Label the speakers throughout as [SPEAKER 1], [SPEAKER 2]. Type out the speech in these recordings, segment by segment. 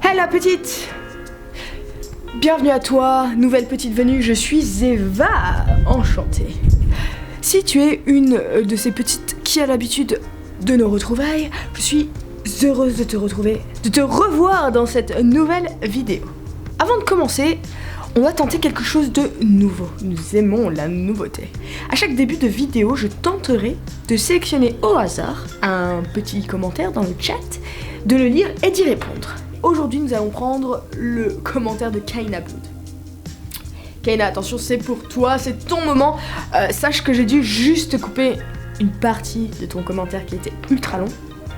[SPEAKER 1] Hey la petite! Bienvenue à toi, nouvelle petite venue, je suis Eva, enchantée. Si tu es une de ces petites qui a l'habitude de nos retrouvailles, je suis heureuse de te retrouver, de te revoir dans cette nouvelle vidéo. Avant de commencer, on va tenter quelque chose de nouveau. Nous aimons la nouveauté. À chaque début de vidéo, je tenterai de sélectionner au hasard un petit commentaire dans le chat, de le lire et d'y répondre. Aujourd'hui, nous allons prendre le commentaire de Kaina Blood. Kaina, attention, c'est pour toi, c'est ton moment. Sache que j'ai dû juste couper une partie de ton commentaire qui était ultra long,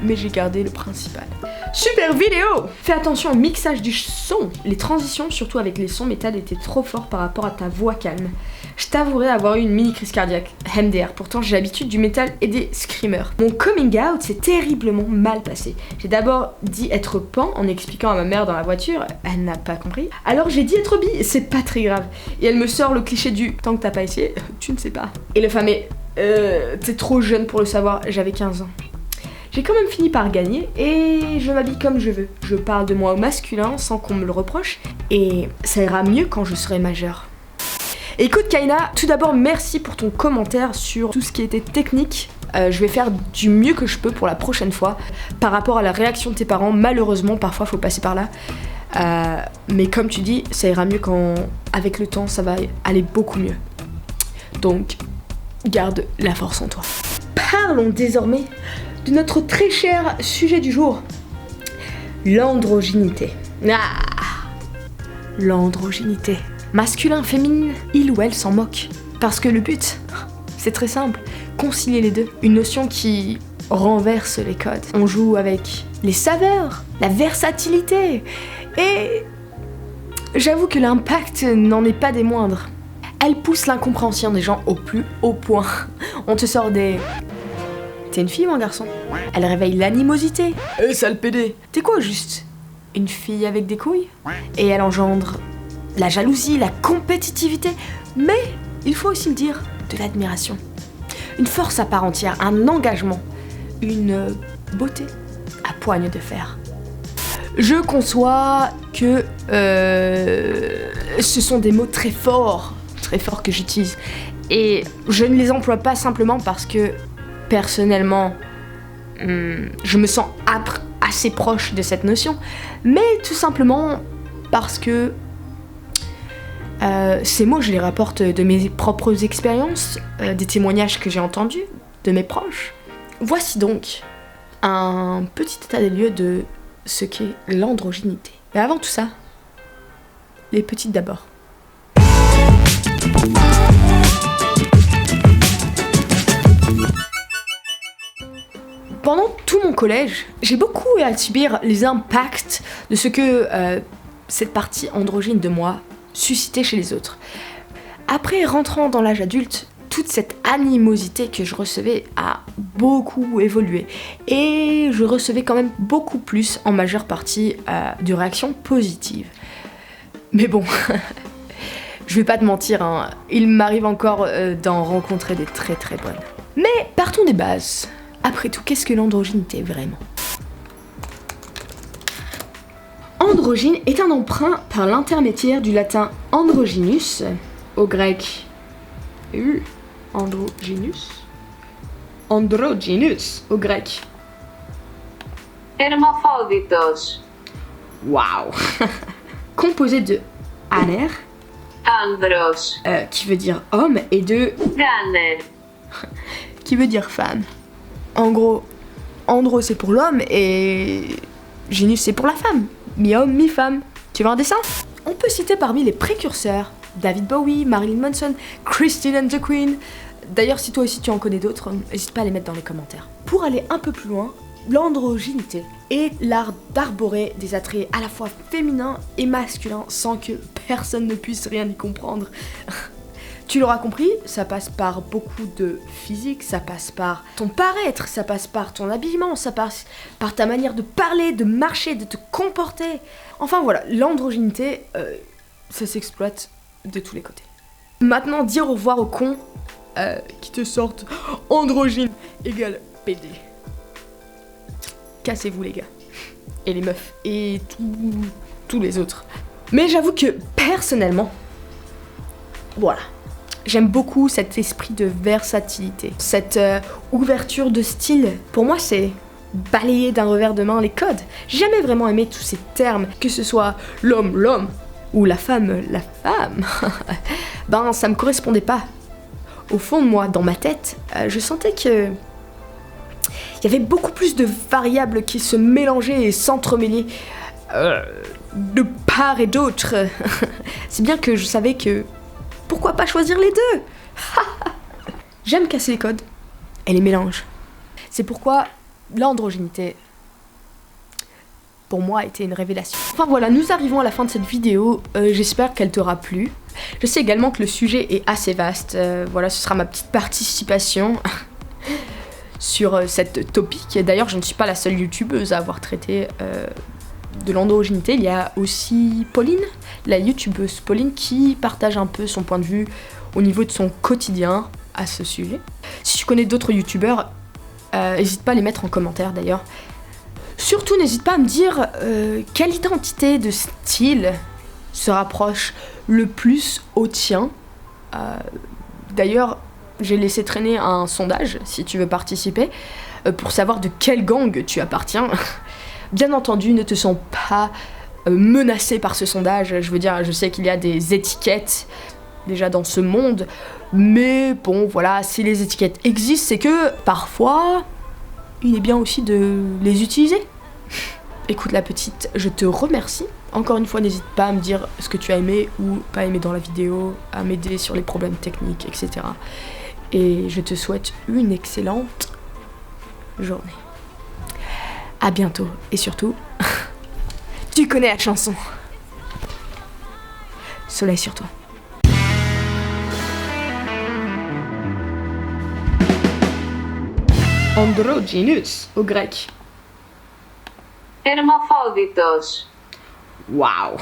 [SPEAKER 1] mais j'ai gardé le principal. Super vidéo! Fais attention au mixage du son. Les transitions, surtout avec les sons métal, étaient trop forts par rapport à ta voix calme. Je t'avouerai avoir eu une mini crise cardiaque, MDR, pourtant j'ai l'habitude du métal et des screamers. Mon coming out s'est terriblement mal passé. J'ai d'abord dit être pan en expliquant à ma mère dans la voiture, elle n'a pas compris. Alors j'ai dit être bi, c'est pas très grave. Et elle me sort le cliché du tant que t'as pas essayé, tu ne sais pas. Et le fameux t'es trop jeune pour le savoir, j'avais 15 ans. J'ai quand même fini par gagner et je m'habille comme je veux. Je parle de moi au masculin sans qu'on me le reproche et ça ira mieux quand je serai majeure. Écoute Kaina, tout d'abord merci pour ton commentaire sur tout ce qui était technique. Je vais faire du mieux que je peux pour la prochaine fois. Par rapport à la réaction de tes parents, malheureusement parfois faut passer par là. Mais comme tu dis, ça ira mieux quand avec le temps ça va aller beaucoup mieux. Donc garde la force en toi. Parlons désormais de notre très cher sujet du jour, l'androgynité. L'androgynité. Masculin, féminin, il ou elle s'en moque. Parce que le but, c'est très simple, concilier les deux. Une notion qui renverse les codes. On joue avec les saveurs, la versatilité. Et j'avoue que l'impact n'en est pas des moindres. Elle pousse l'incompréhension des gens au plus haut point. On te sort des... T'es une fille ou un garçon? Elle réveille l'animosité. Eh sale pédé! T'es quoi juste? Une fille avec des couilles? Et elle engendre la jalousie, la compétitivité, mais il faut aussi le dire, de l'admiration. Une force à part entière, un engagement, une beauté à poigne de fer. Je conçois que ce sont des mots très forts que j'utilise. Et je ne les emploie pas simplement parce que personnellement, je me sens assez proche de cette notion, mais tout simplement parce que ces mots, je les rapporte de mes propres expériences, des témoignages que j'ai entendus, de mes proches. Voici donc un petit état des lieux de ce qu'est l'androgynité. Mais avant tout ça, les petites d'abord. Pendant tout mon collège, j'ai beaucoup eu à subir les impacts de ce que cette partie androgyne de moi suscitait chez les autres. Après rentrant dans l'âge adulte, toute cette animosité que je recevais a beaucoup évolué. Et je recevais quand même beaucoup plus en majeure partie de réactions positives. Mais bon, je vais pas te mentir, hein, il m'arrive encore d'en rencontrer des très très bonnes. Mais partons des bases. Après tout, qu'est-ce que l'androgynité vraiment? Androgyne est un emprunt par l'intermédiaire du latin androgynus, au grec androgynus, au grec
[SPEAKER 2] Hermaphroditos.
[SPEAKER 1] Waouh. Composé de aner,
[SPEAKER 2] Andros.
[SPEAKER 1] qui veut dire homme, et de
[SPEAKER 2] Ganer.
[SPEAKER 1] qui veut dire femme. En gros, andro c'est pour l'homme et gynus c'est pour la femme. Mi-homme, mi-femme. Tu veux un dessin? On peut citer parmi les précurseurs David Bowie, Marilyn Manson, Christine and the Queen. D'ailleurs, si toi aussi tu en connais d'autres, n'hésite pas à les mettre dans les commentaires. Pour aller un peu plus loin, l'androgynité est l'art d'arborer des attraits à la fois féminins et masculins sans que personne ne puisse rien y comprendre. Tu l'auras compris, ça passe par beaucoup de physique, ça passe par ton paraître, ça passe par ton habillement, ça passe par ta manière de parler, de marcher, de te comporter. Enfin voilà, l'androgynité, ça s'exploite de tous les côtés. Maintenant, dire au revoir aux cons qui te sortent androgyne égale PD. Cassez-vous les gars. et les meufs, et tous les autres. Mais j'avoue que personnellement, voilà, j'aime beaucoup cet esprit de versatilité, cette ouverture de style. Pour moi, c'est balayer d'un revers de main les codes. J'ai jamais vraiment aimé tous ces termes, que ce soit l'homme ou la femme. Ben, ça me correspondait pas. Au fond de moi, dans ma tête, je sentais que il y avait beaucoup plus de variables qui se mélangeaient et s'entremêlaient de part et d'autre. C'est bien que je savais que pourquoi pas choisir les deux. J'aime casser les codes et les mélanges. C'est pourquoi l'androgynité, pour moi, a été une révélation. Enfin voilà, nous arrivons à la fin de cette vidéo. J'espère qu'elle t'aura plu. Je sais également que le sujet est assez vaste. Voilà, ce sera ma petite participation sur cette topic. D'ailleurs, je ne suis pas la seule youtubeuse à avoir traité de l'androgynité. Il y a aussi Pauline, la youtubeuse Pauline, qui partage un peu son point de vue au niveau de son quotidien à ce sujet. Si tu connais d'autres youtubeurs, n'hésite pas à les mettre en commentaire d'ailleurs. Surtout, n'hésite pas à me dire quelle identité de style se rapproche le plus au tien. D'ailleurs, j'ai laissé traîner un sondage, si tu veux participer, pour savoir de quelle gang tu appartiens. Bien entendu, ne te sens pas menacé par ce sondage. Je veux dire, je sais qu'il y a des étiquettes déjà dans ce monde, mais bon, voilà, si les étiquettes existent, c'est que parfois, il est bien aussi de les utiliser. Écoute la petite, je te remercie. Encore une fois, n'hésite pas à me dire ce que tu as aimé ou pas aimé dans la vidéo, à m'aider sur les problèmes techniques, etc. Et je te souhaite une excellente journée. À bientôt. Et surtout, tu connais la chanson. Soleil sur toi. Androgynous au grec.
[SPEAKER 2] Hermaphroditos.
[SPEAKER 1] Waouh.